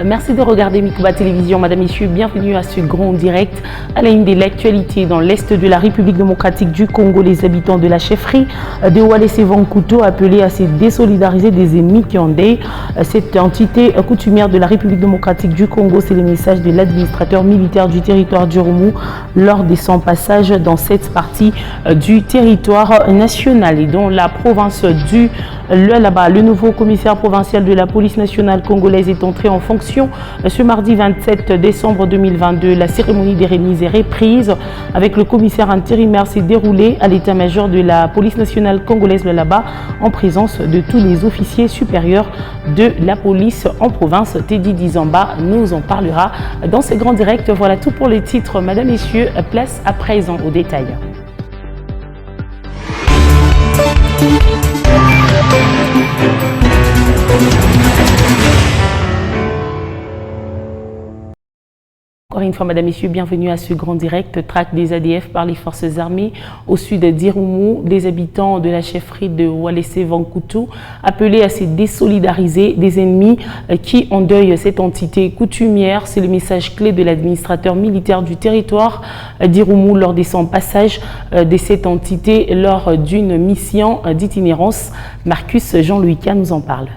Merci de regarder Mikuba Télévision. Madame, Messieurs, bienvenue à ce grand direct à la une de l'actualité. Dans l'est de la République démocratique du Congo, les habitants de la chefferie de Walese-Vankutu appelés à se désolidariser des ennemis qui endeuillent cette entité coutumière de la République démocratique du Congo. C'est le message de l'administrateur militaire du territoire d'Irumu lors de son passage dans cette partie du territoire national. Et dans la province du là-bas, le nouveau commissaire provincial de la police nationale congolaise est entré en fonction ce mardi 27 décembre 2022. La cérémonie des remises est reprise avec le commissaire intérimaire s'est déroulée à l'état-major de la police nationale congolaise là-bas en présence de tous les officiers supérieurs de la police en province. Teddy Dizamba nous en parlera dans ce grand direct. Voilà tout pour les titres. Madame, Messieurs, place à présent aux détails. Encore une fois, Madame, Messieurs, bienvenue à ce grand direct. Traque des ADF par les forces armées au sud d'Irumu. Des habitants de la chefferie de Walese-Vankutu appelés à se désolidariser des ennemis qui endeuillent cette entité coutumière. C'est le message clé de l'administrateur militaire du territoire d'Irumu lors de son passage de cette entité lors d'une mission d'itinérance. Marcus Jean-Louis K nous en parle.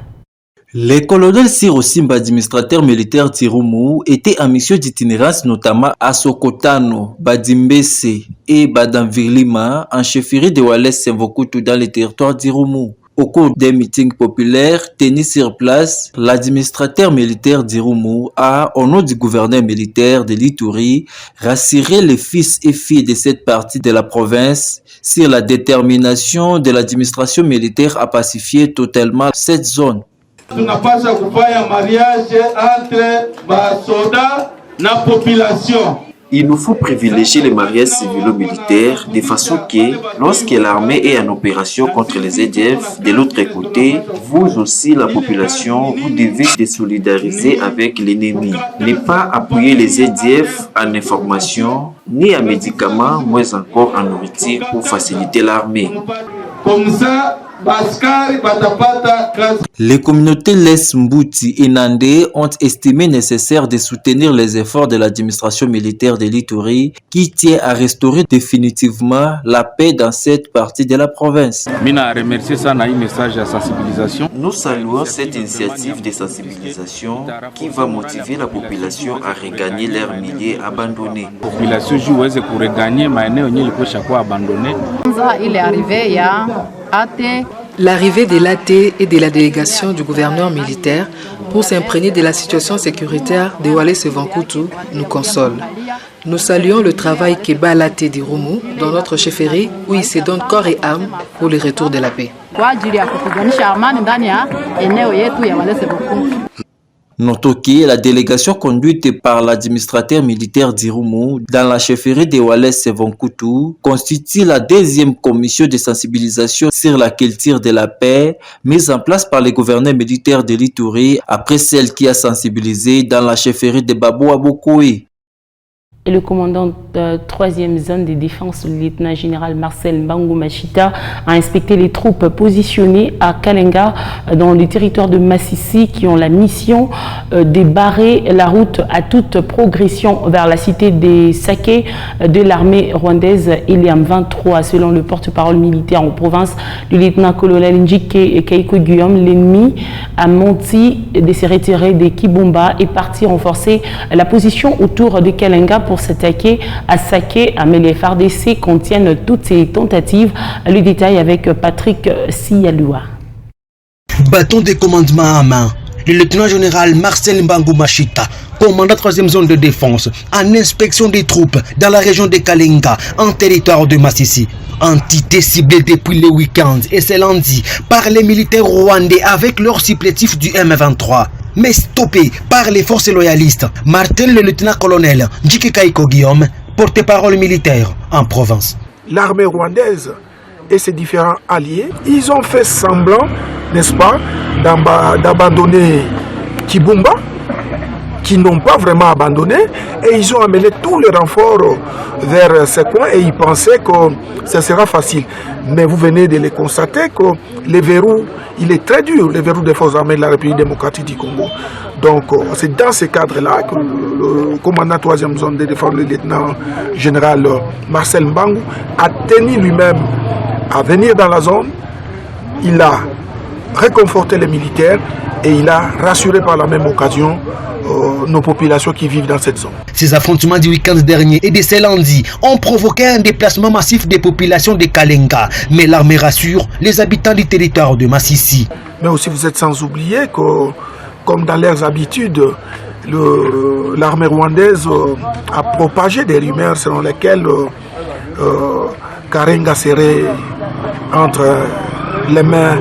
Le colonel Siro Simba, administrateur militaire d'Irumu, était en mission d'itinérance notamment à Sokotano, Badimbese et Badamvirlima en chefferie de Walese-Vankutu dans le territoire d'Irumu. Au cours des meetings populaires tenus sur place, l'administrateur militaire d'Irumu a, au nom du gouverneur militaire de l'Ituri, rassuré les fils et filles de cette partie de la province sur la détermination de l'administration militaire à pacifier totalement cette zone. Tunapaswa kufanya mariage entre basoda na population. Il nous faut privilégier les mariages civilo-militaires de façon que, lorsque l'armée est en opération contre les EDF, de l'autre côté, vous aussi, la population, vous devez se solidariser avec l'ennemi. Ne pas appuyer les EDF en information, ni en médicaments, moins encore en nourriture pour faciliter l'armée. Comme ça, les communautés Les Mbouti et Nandé ont estimé nécessaire de soutenir les efforts de l'administration militaire de l'Ituri qui tient à restaurer définitivement la paix dans cette partie de la province. Nous saluons cette initiative de sensibilisation qui va motiver la population à regagner leurs milliers abandonnés. Il est arrivé il y a l'arrivée de l'AT et de la délégation du gouverneur militaire pour s'imprégner de la situation sécuritaire de Walese-Vankutu nous console. Nous saluons le travail que bat l'AT d'Irumu dans notre chefferie où il se donne corps et âme pour le retour de la paix. Notons que la délégation conduite par l'administrateur militaire d'Irumu dans la chefferie de Walese-Vankutu constitue la deuxième commission de sensibilisation sur la culture de la paix mise en place par le gouverneur militaire de l'Ituri après celle qui a sensibilisé dans la chefferie de Babou Abokoui. Et le commandant de 3e zone de défense, le lieutenant-général Marcel Mbangu Machita, a inspecté les troupes positionnées à Kalenga dans le territoire de Massissi qui ont la mission de barrer la route à toute progression vers la cité des Saké de l'armée rwandaise Eliam 23. Selon le porte-parole militaire en province, le lieutenant-colonel Njike Keiko Guillaume, l'ennemi a menti de se retirer de Kibumba et parti renforcer la position autour de Kalenga pour s'attaquer à Saké, mais les FARDC contiennent toutes ces tentatives. Le détail avec Patrick Siyaloua. Bâton de commandement à main, le lieutenant-général Marcel Mbangu Machita, commandant 3e zone de défense, en inspection des troupes dans la région de Kalenga, en territoire de Massissi. Entité ciblée depuis le week-end et c'est lundi par les militaires rwandais avec leur supplétif du M23. Mais stoppé par les forces loyalistes. Martin, le lieutenant-colonel Njike Keiko Guillaume, porte-parole militaire en province. L'armée rwandaise et ses différents alliés, ils ont fait semblant, n'est-ce pas, d'abandonner Kibumba, qui n'ont pas vraiment abandonné, et ils ont amené tous les renforts vers ce coin et ils pensaient que ce sera facile. Mais vous venez de le constater que les verrous, il est très dur, les verrous des forces armées de la République démocratique du Congo. Donc c'est dans ce cadre-là que le commandant 3e zone de défense, le lieutenant général Marcel Mbangou, a tenu lui-même à venir dans la zone. Il a réconforté les militaires et il a rassuré par la même occasion nos populations qui vivent dans cette zone. Ces affrontements du week-end dernier et de ce lundi ont provoqué un déplacement massif des populations de Kalenga. Mais l'armée rassure les habitants du territoire de Massissi. Mais aussi vous êtes sans oublier que, comme dans leurs habitudes, l'armée rwandaise a propagé des rumeurs selon lesquelles Karenga serait entre les mains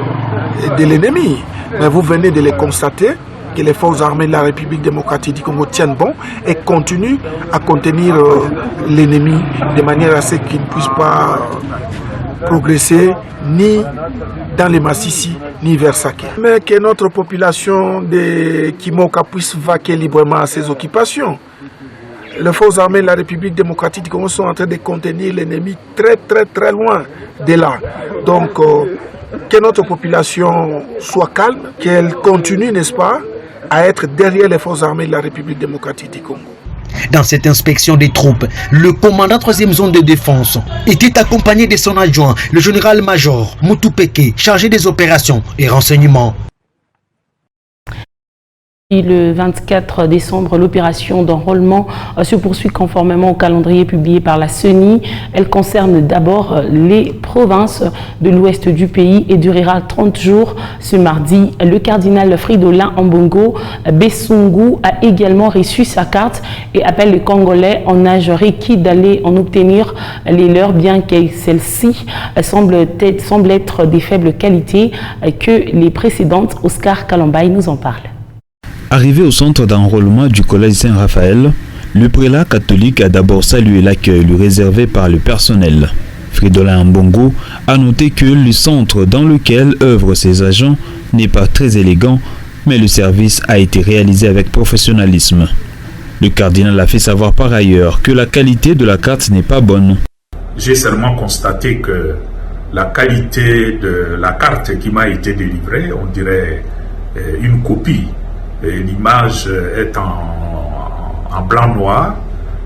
de l'ennemi. Mais vous venez de les constater, que les forces armées de la République démocratique du Congo tiennent bon et continuent à contenir l'ennemi de manière à ce qu'il ne puisse pas progresser ni dans les Massissi ni vers Saké. Mais que notre population de Kimoka puisse vaquer librement à ses occupations. Les forces armées de la République démocratique du Congo sont en train de contenir l'ennemi très loin de là. Donc que notre population soit calme, qu'elle continue, n'est-ce pas, à être derrière les forces armées de la République démocratique du Congo. Dans cette inspection des troupes, le commandant 3e zone de défense était accompagné de son adjoint, le général-major Moutou Peke, chargé des opérations et renseignements. Et le 24 décembre, l'opération d'enrôlement se poursuit conformément au calendrier publié par la CENI. Elle concerne d'abord les provinces de l'ouest du pays et durera 30 jours. Ce mardi, le cardinal Fridolin Ambongo Bessungu a également reçu sa carte et appelle les Congolais en âge requis d'aller en obtenir les leurs, bien que celles-ci semblent être des faibles qualités que les précédentes. Oscar Kalambay nous en parle. Arrivé au centre d'enrôlement du collège Saint-Raphaël, le prélat catholique a d'abord salué l'accueil lui réservé par le personnel. Fridolin Ambongo a noté que le centre dans lequel œuvrent ses agents n'est pas très élégant, mais le service a été réalisé avec professionnalisme. Le cardinal a fait savoir par ailleurs que la qualité de la carte n'est pas bonne. J'ai seulement constaté que la qualité de la carte qui m'a été délivrée, on dirait une copie. L'image est en blanc-noir,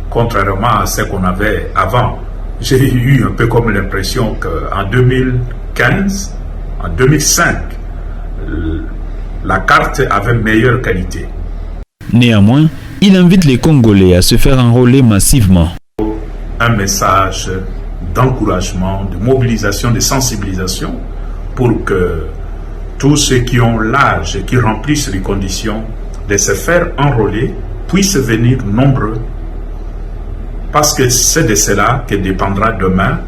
contrairement à ce qu'on avait avant. J'ai eu un peu comme l'impression qu'en 2015, en 2005, la carte avait meilleure qualité. Néanmoins, il invite les Congolais à se faire enrôler massivement. Un message d'encouragement, de mobilisation, de sensibilisation pour que tous ceux qui ont l'âge et qui remplissent les conditions de se faire enrôler puissent venir nombreux. Parce que c'est de cela que dépendra demain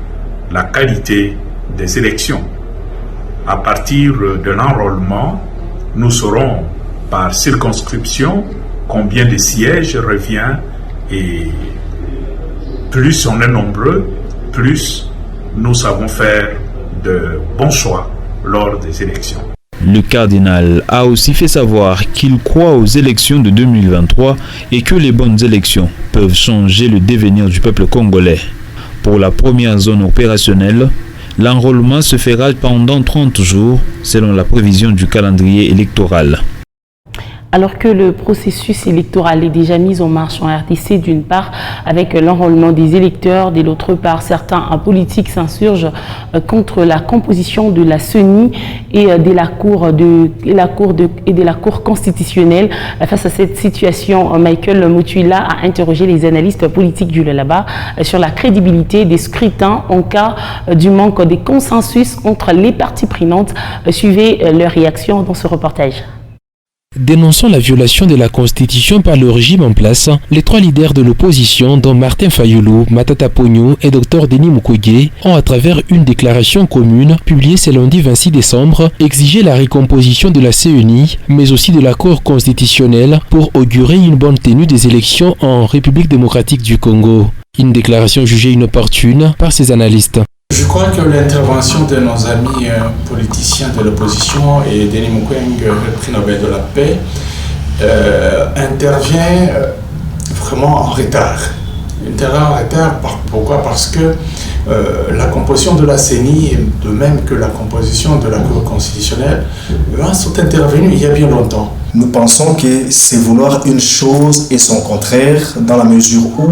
la qualité des élections. À partir de l'enrôlement, nous saurons par circonscription combien de sièges revient et plus on est nombreux, plus nous savons faire de bons choix lors des élections. Le cardinal a aussi fait savoir qu'il croit aux élections de 2023 et que les bonnes élections peuvent changer le devenir du peuple congolais. Pour la première zone opérationnelle, l'enrôlement se fera pendant 30 jours selon la prévision du calendrier électoral. Alors que le processus électoral est déjà mis en marche en RDC, d'une part avec l'enrôlement des électeurs, de l'autre part certains politiques s'insurgent contre la composition de la CENI et de la Cour constitutionnelle. Face à cette situation, Michael Mutula a interrogé les analystes politiques du Lualaba sur la crédibilité des scrutins en cas du manque de consensus entre les parties prenantes. Suivez leur réaction dans ce reportage. Dénonçant la violation de la Constitution par le régime en place, les trois leaders de l'opposition, dont Martin Fayulu, Matata Pogno et Dr Denis Mukwege, ont à travers une déclaration commune publiée ce lundi 26 décembre, exigé la recomposition de la CENI, mais aussi de la Cour constitutionnelle pour augurer une bonne tenue des élections en République démocratique du Congo. Une déclaration jugée inopportune par ces analystes. Je crois que l'intervention de nos amis politiciens de l'opposition et Denis Mukwege, le prix Nobel de la paix, intervient vraiment en retard. Pourquoi ? Parce que la composition de la CENI, de même que la composition de la Cour constitutionnelle, sont intervenus il y a bien longtemps. Nous pensons que c'est vouloir une chose et son contraire, dans la mesure où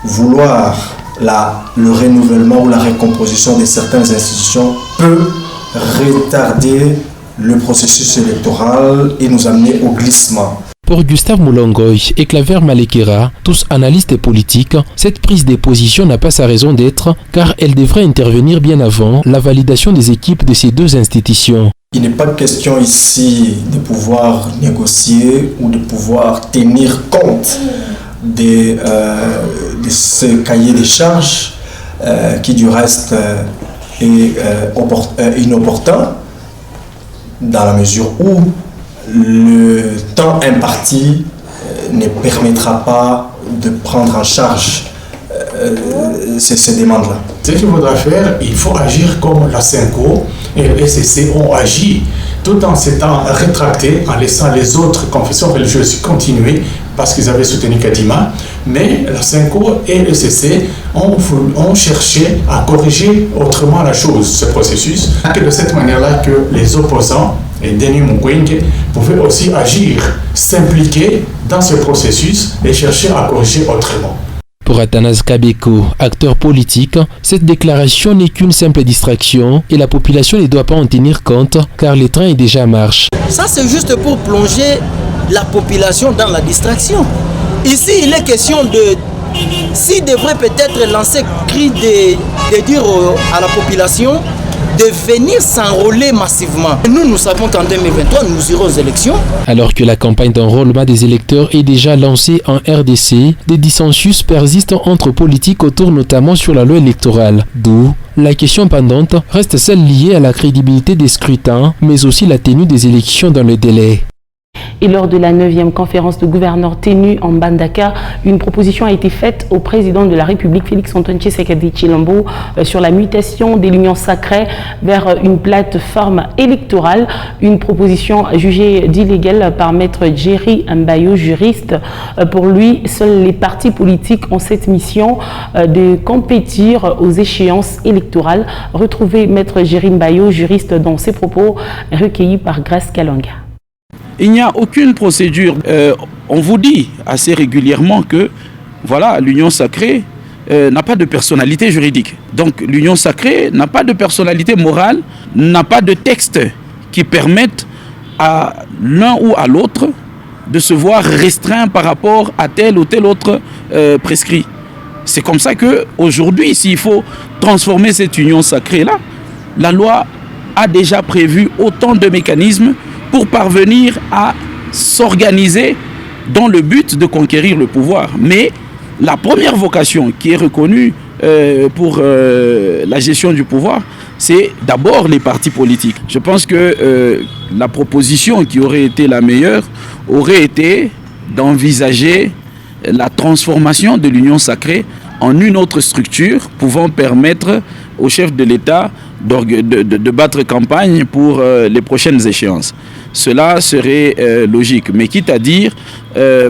vouloir le renouvellement ou la recomposition de certaines institutions peut retarder le processus électoral et nous amener au glissement. Pour Gustave Moulongoy et Claver Malekera, tous analystes politiques, cette prise de position n'a pas sa raison d'être car elle devrait intervenir bien avant la validation des équipes de ces deux institutions. Il n'est pas question ici de pouvoir négocier ou de pouvoir tenir compte de ce cahier des charges qui du reste est inopportun dans la mesure où le temps imparti ne permettra pas de prendre en charge ces demandes-là. Ce qu'il faudra faire, il faut agir comme la CENCO et le SCC ont agi, tout en s'étant rétractés, en laissant les autres confessions religieuses continuer parce qu'ils avaient soutenu Kadima. Mais la CENCO et le SCC ont cherché à corriger autrement la chose, ce processus. C'est de cette manière-là que les opposants et Denis Mukwege pouvaient aussi agir, s'impliquer dans ce processus et chercher à corriger autrement. Pour Athanase Kabeko, acteur politique, cette déclaration n'est qu'une simple distraction et la population ne doit pas en tenir compte car le train est déjà en marche. Ça c'est juste pour plonger la population dans la distraction. Ici il est question de... S'il devrait peut-être lancer cri de dire à la population de venir s'enrôler massivement. Nous savons qu'en 2023, nous irons aux élections. Alors que la campagne d'enrôlement des électeurs est déjà lancée en RDC, des dissensus persistent entre politiques autour notamment sur la loi électorale. D'où la question pendante reste celle liée à la crédibilité des scrutins, mais aussi la tenue des élections dans le délai. Et lors de la 9e conférence de gouverneurs tenue en Mbandaka, une proposition a été faite au président de la République, Félix-Antoine Tshisekedi Tshilombo, sur la mutation de l'Union sacrée vers une plateforme électorale. Une proposition jugée d'illégale par maître Jerry Mbayo, juriste. Pour lui, seuls les partis politiques ont cette mission de compétir aux échéances électorales. Retrouvez maître Jerry Mbayo, juriste, dans ses propos recueillis par Grace Kalonga. Il n'y a aucune procédure. On vous dit assez régulièrement que voilà, l'union sacrée n'a pas de personnalité juridique. Donc l'union sacrée n'a pas de personnalité morale, n'a pas de texte qui permette à l'un ou à l'autre de se voir restreint par rapport à tel ou tel autre prescrit. C'est comme ça qu'aujourd'hui, s'il faut transformer cette union sacrée-là, la loi a déjà prévu autant de mécanismes pour parvenir à s'organiser dans le but de conquérir le pouvoir. Mais la première vocation qui est reconnue pour la gestion du pouvoir, c'est d'abord les partis politiques. Je pense que la proposition qui aurait été la meilleure aurait été d'envisager la transformation de l'union sacrée en une autre structure pouvant permettre au chef de l'État de battre campagne pour les prochaines échéances. Cela serait logique, mais quitte à dire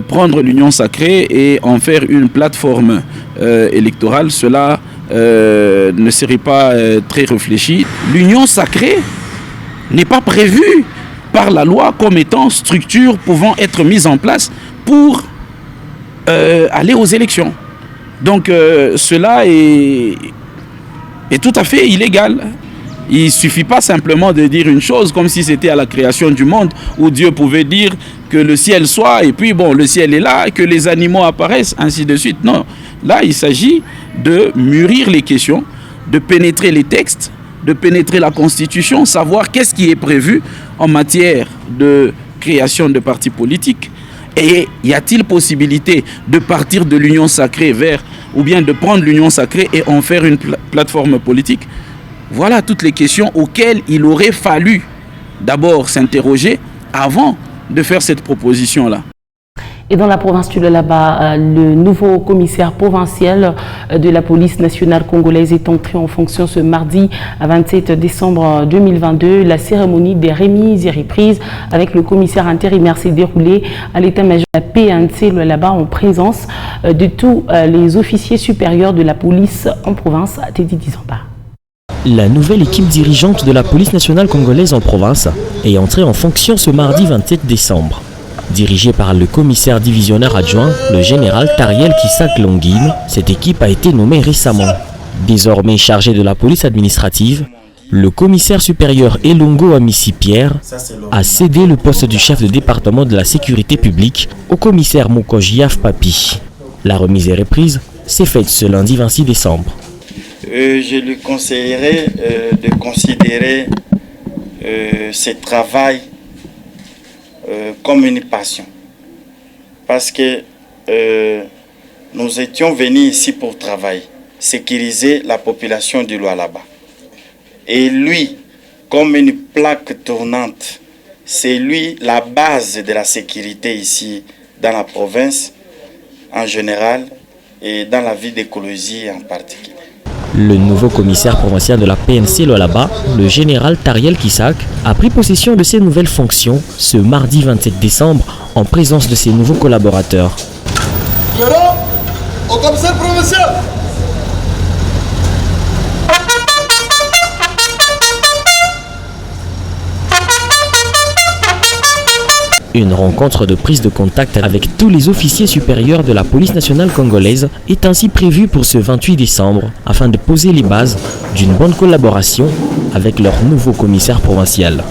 prendre l'union sacrée et en faire une plateforme électorale, cela ne serait pas très réfléchi. L'union sacrée n'est pas prévue par la loi comme étant structure pouvant être mise en place pour aller aux élections. Donc cela est tout à fait illégal. Il ne suffit pas simplement de dire une chose comme si c'était à la création du monde où Dieu pouvait dire que le ciel soit et puis bon, le ciel est là, que les animaux apparaissent, ainsi de suite. Non, là il s'agit de mûrir les questions, de pénétrer les textes, de pénétrer la Constitution, savoir qu'est-ce qui est prévu en matière de création de partis politiques. Et y a-t-il possibilité de partir de l'union sacrée vers, ou bien de prendre l'union sacrée et en faire une plateforme politique? Voilà toutes les questions auxquelles il aurait fallu d'abord s'interroger avant de faire cette proposition-là. Et dans la province du Lualaba, le nouveau commissaire provincial de la police nationale congolaise est entré en fonction ce mardi 27 décembre 2022. La cérémonie des remises et reprises avec le commissaire intérimaire s'est déroulée à l'état-major de la PNC Lualaba en présence de tous les officiers supérieurs de la police en province à Teddy Dizamba. La nouvelle équipe dirigeante de la police nationale congolaise en province est entrée en fonction ce mardi 27 décembre. Dirigée par le commissaire divisionnaire adjoint, le général Tariel Kisak Longin, cette équipe a été nommée récemment. Désormais chargé de la police administrative, le commissaire supérieur Elongo Amissi Pierre a cédé le poste du chef de département de la sécurité publique au commissaire Mokojiaf Papi. La remise et reprise s'est faite ce lundi 26 décembre. Je lui conseillerais de considérer ce travail comme une passion. Parce que nous étions venus ici pour travailler, sécuriser la population du Lualaba. Et lui, comme une plaque tournante, c'est lui la base de la sécurité ici dans la province en général et dans la vie d'écologie en particulier. Le nouveau commissaire provincial de la PNC Lualaba, le général Tariel Kisak, a pris possession de ses nouvelles fonctions ce mardi 27 décembre en présence de ses nouveaux collaborateurs. Au commissaire provincial. Une rencontre de prise de contact avec tous les officiers supérieurs de la police nationale congolaise est ainsi prévue pour ce 28 décembre afin de poser les bases d'une bonne collaboration avec leur nouveau commissaire provincial.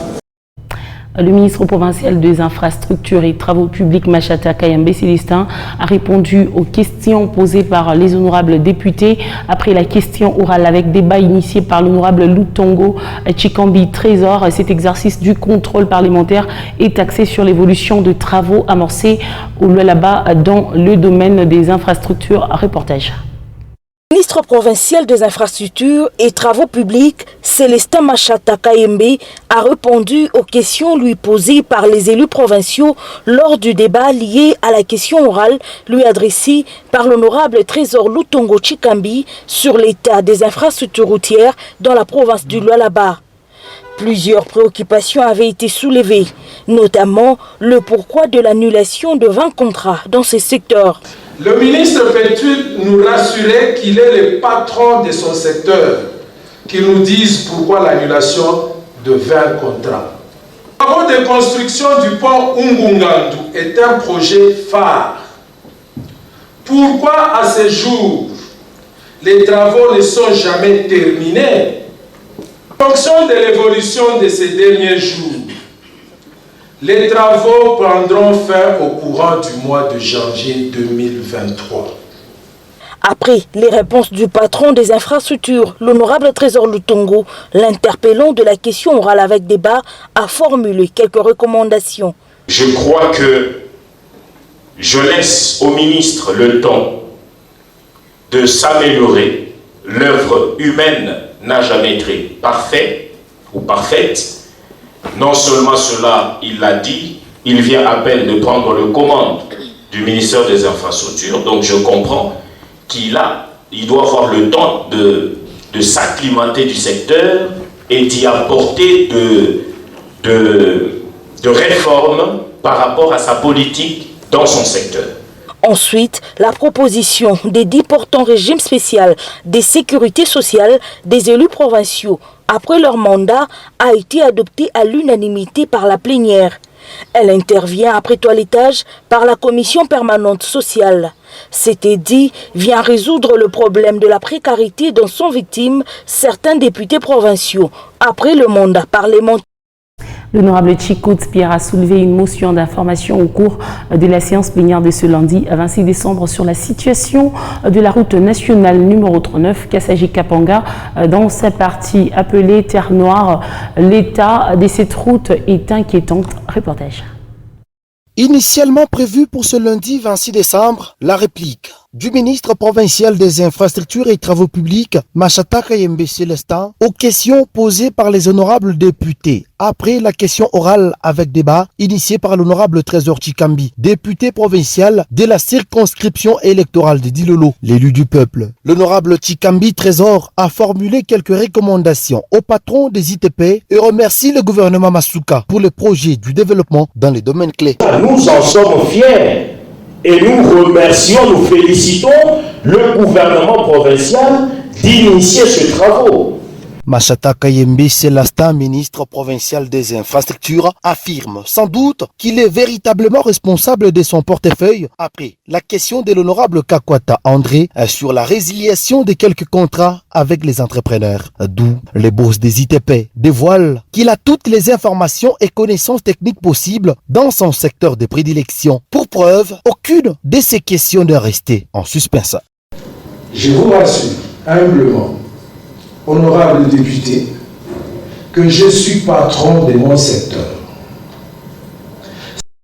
Le ministre provincial des Infrastructures et Travaux publics Machata Kayembe Célestin a répondu aux questions posées par les honorables députés après la question orale avec débat initié par l'honorable Lutongo Chikambi Trésor. Cet exercice du contrôle parlementaire est axé sur l'évolution de travaux amorcés au Lualaba dans le domaine des infrastructures. Reportage. Le ministre provincial des Infrastructures et Travaux publics, Célestin Machata Kayembe, a répondu aux questions lui posées par les élus provinciaux lors du débat lié à la question orale lui adressée par l'honorable Trésor Lutongo Chikambi sur l'état des infrastructures routières dans la province du Lualaba. Plusieurs préoccupations avaient été soulevées, notamment le pourquoi de l'annulation de 20 contrats dans ces secteurs. Le ministre peut-il nous rassurer qu'il est le patron de son secteur, qu'il nous dise pourquoi l'annulation de 20 contrats. Le travaux de construction du pont Ngungandu est un projet phare. Pourquoi à ce jour, les travaux ne sont jamais terminés? En fonction de l'évolution de ces derniers jours, les travaux prendront fin au courant du mois de janvier 2023. Après les réponses du patron des infrastructures, l'honorable Trésor Lutongo, l'interpellant de la question orale avec débat, a formulé quelques recommandations. Je crois que je laisse au ministre le temps de s'améliorer. L'œuvre humaine n'a jamais été parfaite ou parfaite. Non seulement cela, il l'a dit, il vient à peine de prendre le commande du ministère des Infrastructures, donc je comprends qu'il doit avoir le temps de s'acclimater du secteur et d'y apporter de réformes par rapport à sa politique dans son secteur. Ensuite, la proposition des 10 portants régime spécial des sécurités sociales des élus provinciaux après leur mandat a été adoptée à l'unanimité par la plénière. Elle intervient après toilettage par la commission permanente sociale. C'était dit, vient résoudre le problème de la précarité dont sont victimes certains députés provinciaux après le mandat parlementaire. L'honorable Chikout Pierre a soulevé une motion d'information au cours de la séance plénière de ce lundi 26 décembre sur la situation de la route nationale numéro 39 Kassaji-Kapanga dans sa partie appelée Terre Noire. L'état de cette route est inquiétant. Reportage. Initialement prévue pour ce lundi 26 décembre, la réplique du ministre provincial des infrastructures et travaux publics, Machata Kayembe Célestin, aux questions posées par les honorables députés après la question orale avec débat initiée par l'honorable Trésor Chikambi, député provincial de la circonscription électorale de Dilolo, l'élu du peuple. L'honorable Chikambi Trésor a formulé quelques recommandations au patron des ITP et remercie le gouvernement Masuka pour les projets du développement dans les domaines clés. Nous en sommes fiers et nous remercions, nous félicitons le gouvernement provincial d'initier ce travaux. Machata Kayembe Célestin, ministre provincial des infrastructures, affirme sans doute qu'il est véritablement responsable de son portefeuille après la question de l'honorable Kakwata André sur la résiliation de quelques contrats avec les entrepreneurs. D'où les boss des ITP dévoilent qu'il a toutes les informations et connaissances techniques possibles dans son secteur de prédilection. Pour preuve, aucune de ces questions ne restait en suspens. Je vous rassure humblement, honorable député, que je suis patron de mon secteur.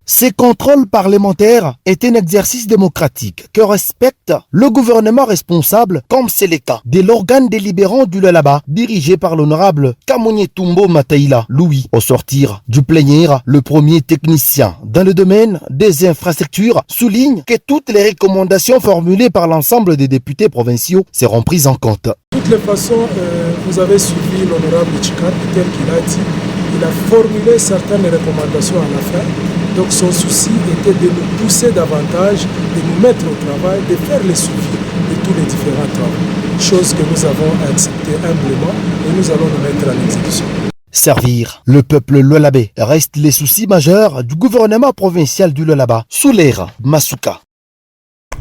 Ces contrôles parlementaires est un exercice démocratique que respecte le gouvernement responsable, comme c'est le cas de l'organe délibérant du Lualaba, dirigé par l'honorable Kamounye Tumbo Mataïla Louis. Au sortir du plénière, le premier technicien dans le domaine des infrastructures souligne que toutes les recommandations formulées par l'ensemble des députés provinciaux seront prises en compte. De toutes les façons, vous avez suivi l'honorable Chikat, tel qu'il a dit. Il a formulé certaines recommandations à la fin. Donc son souci était de nous pousser davantage, de nous mettre au travail, de faire le suivi de tous les différents travaux. Chose que nous avons acceptée humblement et nous allons nous mettre en exécution. Servir le peuple Lualabé reste les soucis majeurs du gouvernement provincial du Lualaba sous l'ère Masuka.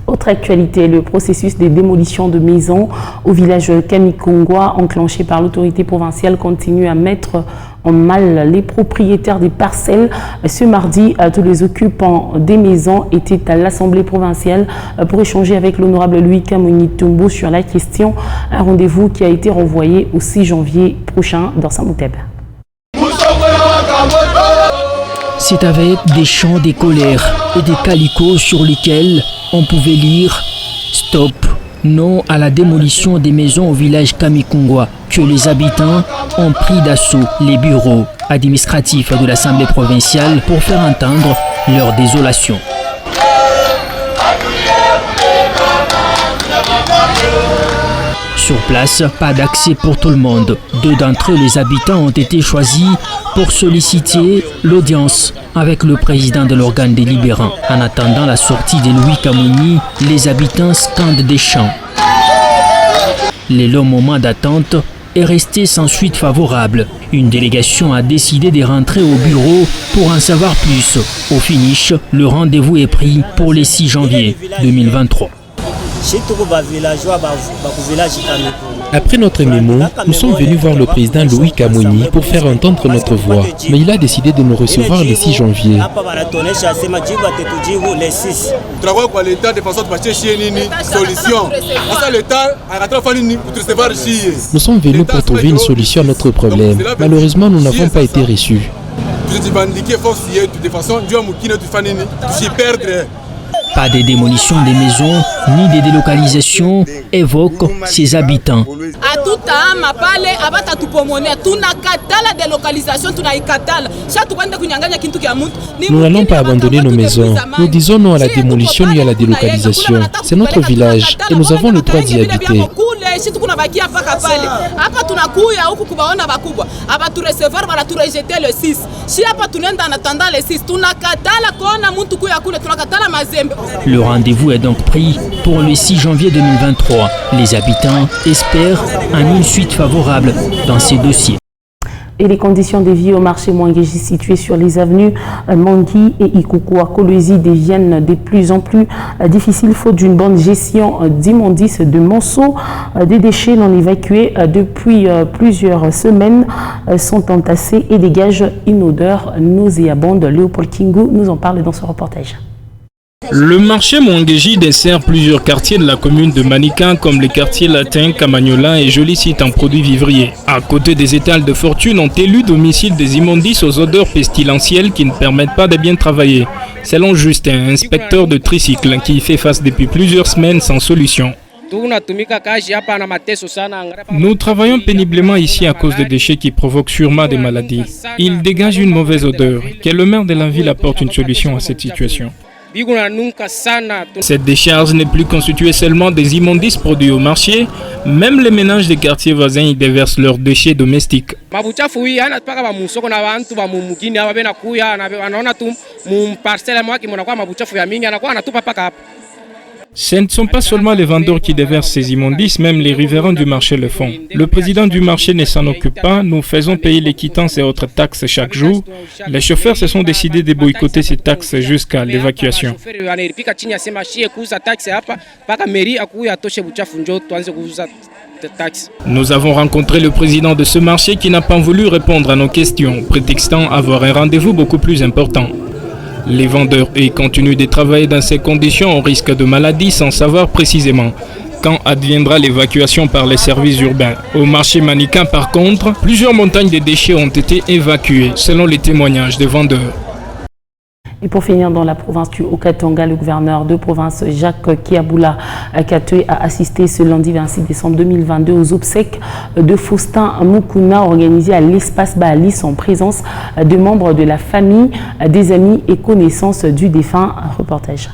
Autre actualité, le processus de démolition de maisons au village Kamikongwa enclenché par l'autorité provinciale continue à mettre en mal les propriétaires des parcelles. Ce mardi, tous les occupants des maisons étaient à l'Assemblée provinciale pour échanger avec l'honorable Louis Kamouni Tumbo sur la question. Un rendez-vous qui a été renvoyé au 6 janvier prochain dans Samouteb. C'est avec des chants, des colères et des calicots sur lesquels on pouvait lire « Stop, non à la démolition des maisons au village Kamikongwa » que les habitants ont pris d'assaut les bureaux administratifs de l'Assemblée provinciale pour faire entendre leur désolation. Sur place, pas d'accès pour tout le monde. 2 d'entre eux, les habitants, ont été choisis pour solliciter l'audience avec le président de l'organe délibérant. En attendant la sortie de Louis Kamouni, les habitants scandent des chants. Le long moment d'attente est resté sans suite favorable. Une délégation a décidé de rentrer au bureau pour en savoir plus. Au finish, le rendez-vous est pris pour le 6 janvier 2023. Après notre mémo, nous sommes venus voir le président Louis Kamouni pour faire entendre notre voix. Mais il a décidé de nous recevoir le 6 janvier. Nous sommes venus pour trouver une solution à notre problème. Malheureusement, nous n'avons pas été reçus. Pas de démolition des maisons, ni de délocalisation, évoquent ses habitants. Nous n'allons pas abandonner nos maisons. Nous disons non à la démolition ni à la délocalisation. C'est notre village et nous avons le droit d'y habiter. Le rendez-vous est donc pris pour le 6 janvier 2023. Les habitants espèrent une suite favorable dans ces dossiers. Et les conditions de vie au marché Mwangeji situé sur les avenues Mangui et Ikuku à Kolwezi deviennent de plus en plus difficiles faute d'une bonne gestion d'immondices de monceaux. Des déchets non évacués depuis plusieurs semaines sont entassés et dégagent une odeur nauséabonde. Léopold Kingu nous en parle dans ce reportage. Le marché Mwangeji dessert plusieurs quartiers de la commune de Manika comme les quartiers latins, Camagnola et Jolicite en produits vivriers. À côté des étals de fortune ont élu domicile des immondices aux odeurs pestilentielles qui ne permettent pas de bien travailler. Selon Justin, inspecteur de tricycle qui y fait face depuis plusieurs semaines sans solution. Nous travaillons péniblement ici à cause des déchets qui provoquent sûrement des maladies. Ils dégagent une mauvaise odeur. Que le maire de la ville apporte une solution à cette situation. Cette décharge n'est plus constituée seulement des immondices produits au marché. Même les ménages des quartiers voisins y déversent leurs déchets domestiques. Ce ne sont pas seulement les vendeurs qui déversent ces immondices, même les riverains du marché le font. Le président du marché ne s'en occupe pas, nous faisons payer les quittances et autres taxes chaque jour. Les chauffeurs se sont décidés de boycotter ces taxes jusqu'à l'évacuation. Nous avons rencontré le président de ce marché qui n'a pas voulu répondre à nos questions, prétextant avoir un rendez-vous beaucoup plus important. Les vendeurs continuent de travailler dans ces conditions au risque de maladie sans savoir précisément quand adviendra l'évacuation par les services urbains. Au marché Manika, par contre, plusieurs montagnes de déchets ont été évacuées, selon les témoignages des vendeurs. Et pour finir, dans la province du Haut-Katanga, le gouverneur de province Jacques Kiaboula Katoué a assisté ce lundi 26 décembre 2022 aux obsèques de Faustin Mukuna organisées à l'espace Baalis en présence de membres de la famille, des amis et connaissances du défunt. Reportage.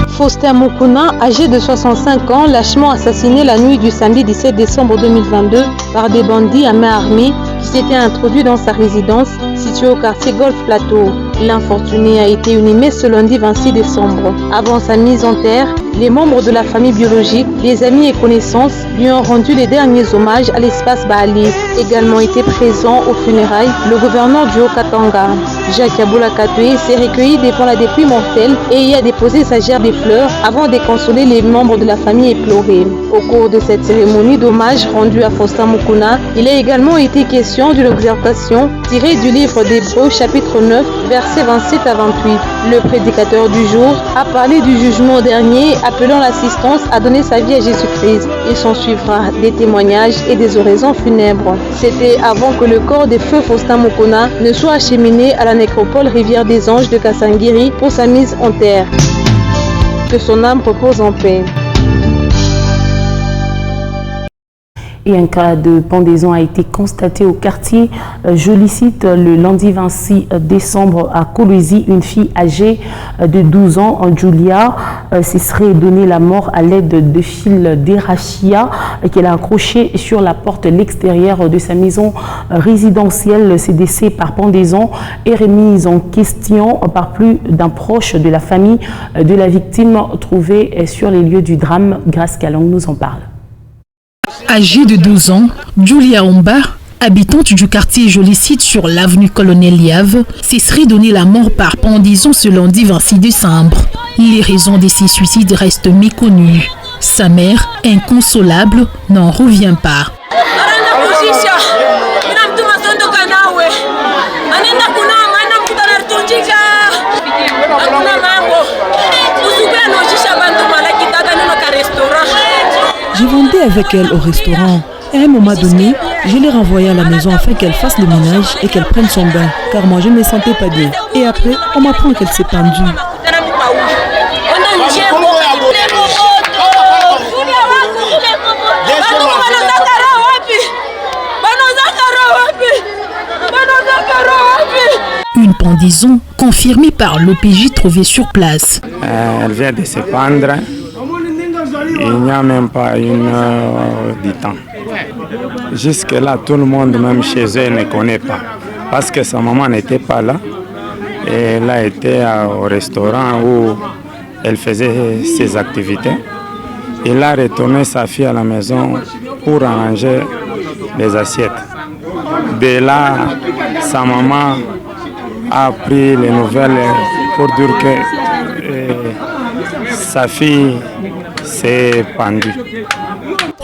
Faustin Mukuna, âgé de 65 ans, lâchement assassiné la nuit du samedi 17 décembre 2022 par des bandits à main armée qui s'étaient introduits dans sa résidence située au quartier Golf Plateau. L'infortuné a été inhumé ce lundi 26 décembre. Avant sa mise en terre, les membres de la famille biologique, les amis et connaissances lui ont rendu les derniers hommages à l'espace Baalis. Également été présent aux funérailles, le gouverneur du Haut-Katanga, Jacques Kiaboula Katoué, s'est recueilli devant la dépouille mortelle et y a déposé sa gerbe de fleurs avant de consoler les membres de la famille éplorés. Au cours de cette cérémonie d'hommage rendue à Faustin Mukuna, il a également été question d'une exhortation tirée du livre d'Hébreux chapitre 9, versets 27 à 28. Le prédicateur du jour a parlé du jugement dernier, appelant l'assistance à donner sa vie à Jésus-Christ. Il s'en suivra des témoignages et des oraisons funèbres. C'était avant que le corps de feu Faustin Mukuna ne soit acheminé à la nécropole Rivière des Anges de Kassangiri pour sa mise en terre. Que son âme repose en paix. Et un cas de pendaison a été constaté au quartier Jolicite le lundi 26 décembre à Kolwezi. Une fille âgée de 12 ans, Julia, se serait donné la mort à l'aide de fils d'érachia qu'elle a accroché sur la porte l'extérieur de sa maison résidentielle. Ce décès par pendaison est remis en question par plus d'un proche de la famille de la victime trouvée sur les lieux du drame. Grace Kalong nous en parle. Âgée de 12 ans, Julia Omba, habitante du quartier Jolicite sur l'avenue Colonel Liave, se serait donné la mort par pendaison ce lundi 26 décembre. Les raisons de ces suicides restent méconnues. Sa mère, inconsolable, n'en revient pas. Je vendais avec elle au restaurant et à un moment donné, je l'ai renvoyée à la maison afin qu'elle fasse le ménage et qu'elle prenne son bain car moi je ne me sentais pas bien. Et après, on m'apprend qu'elle s'est pendue. Une pendaison confirmée par l'OPJ trouvé sur place. Elle vient de se pendre. Il n'y a même pas une heure du temps. Jusque-là, tout le monde, même chez eux, ne connaît pas. Parce que sa maman n'était pas là. Et elle a été au restaurant où elle faisait ses activités. Il a retourné sa fille à la maison pour arranger les assiettes. De là, sa maman a pris les nouvelles pour dire que sa fille s'est pendue.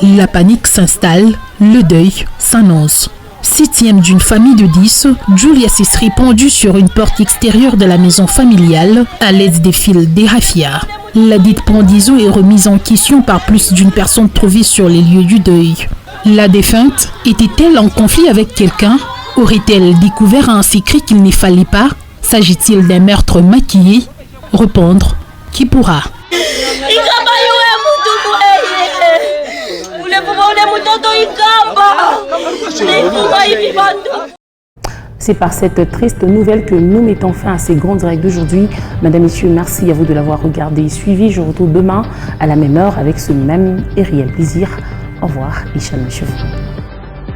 La panique s'installe, le deuil s'annonce. 7e d'une famille de 10, Julia s'est pendue sur une porte extérieure de la maison familiale à l'aide des fils des rafias. La dite pendaison est remise en question par plus d'une personne trouvée sur les lieux du deuil. La défunte était-elle en conflit avec quelqu'un? Aurait-elle découvert un secret qu'il ne fallait pas? S'agit-il d'un meurtre maquillé? Répondre qui pourra. C'est par cette triste nouvelle que nous mettons fin à ces grands directs d'aujourd'hui. Mesdames, Messieurs, merci à vous de l'avoir regardé et suivi. Je vous retrouve demain à la même heure avec ce même et réel plaisir. Au revoir et shalom chez vous.